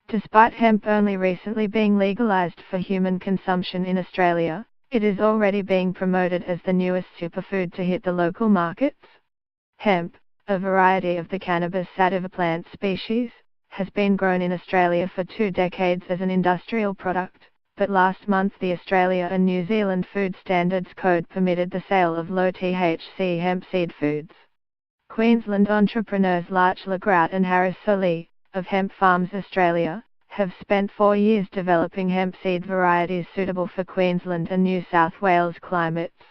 Despite hemp only recently being legalized for human consumption in Australia, it is already being promoted as the newest superfood to hit the local markets. Hemp, a variety of the cannabis sativa plant species, has been grown in Australia for 2 decades as an industrial product, but last month the Australia and New Zealand Food Standards Code permitted the sale of low-THC hemp seed foods. Queensland entrepreneurs Larch Legrout and Harris Soley, of Hemp Farms Australia, have spent 4 years developing hemp seed varieties suitable for Queensland and New South Wales climates.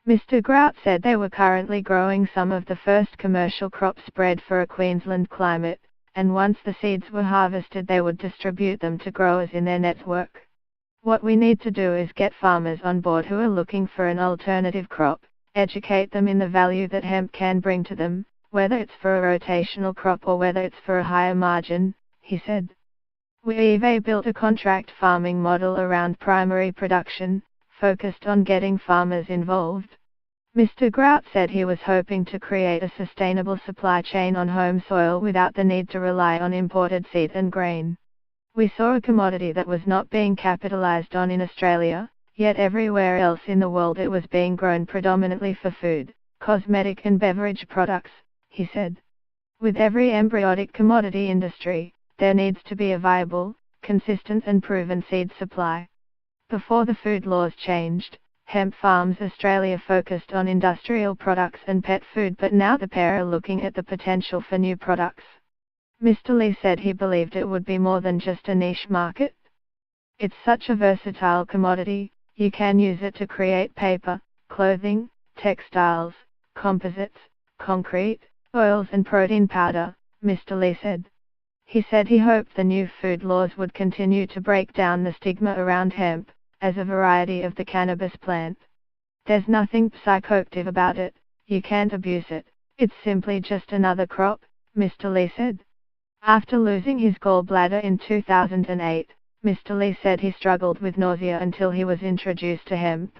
Mr. Grout said they were currently growing some of the first commercial crops bred for a Queensland climate, and once the seeds were harvested they would distribute them to growers in their network. What we need to do is get farmers on board who are looking for an alternative crop, educate them in the value that hemp can bring to them, whether it's for a rotational crop or whether it's for a higher margin, he said. We've built a contract farming model around primary production, focused on getting farmers involved. Mr. Grout said he was hoping to create a sustainable supply chain on home soil without the need to rely on imported seed and grain. We saw a commodity that was not being capitalized on in Australia, yet everywhere else in the world it was being grown predominantly for food, cosmetic and beverage products, he said. With every embryonic commodity industry, there needs to be a viable, consistent and proven seed supply. Before the food laws changed, Hemp Farms Australia focused on industrial products and pet food, but now the pair are looking at the potential for new products. Mr. Lee said he believed it would be more than just a niche market. It's such a versatile commodity, you can use it to create paper, clothing, textiles, composites, concrete, oils and protein powder, Mr. Lee said. He said he hoped the new food laws would continue to break down the stigma around hemp, as a variety of the cannabis plant. There's nothing psychoactive about it, you can't abuse it, it's simply just another crop, Mr. Lee said. After losing his gallbladder in 2008, Mr. Lee said he struggled with nausea until he was introduced to hemp.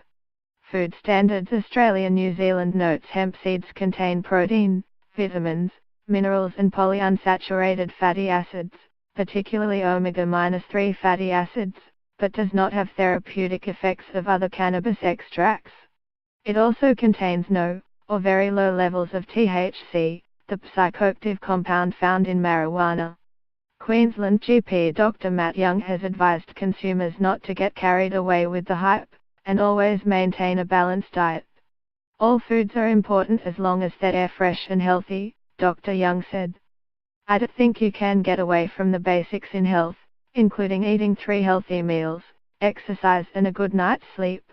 Food Standards Australia New Zealand notes hemp seeds contain protein, vitamins, minerals and polyunsaturated fatty acids, particularly omega-3 fatty acids, but does not have therapeutic effects of other cannabis extracts. It also contains no, or very low levels of THC, the psychoactive compound found in marijuana. Queensland GP Dr. Matt Young has advised consumers not to get carried away with the hype, and always maintain a balanced diet. All foods are important as long as they're fresh and healthy, Dr. Young said. I don't think you can get away from the basics in health, including eating 3 healthy meals, exercise and a good night's sleep.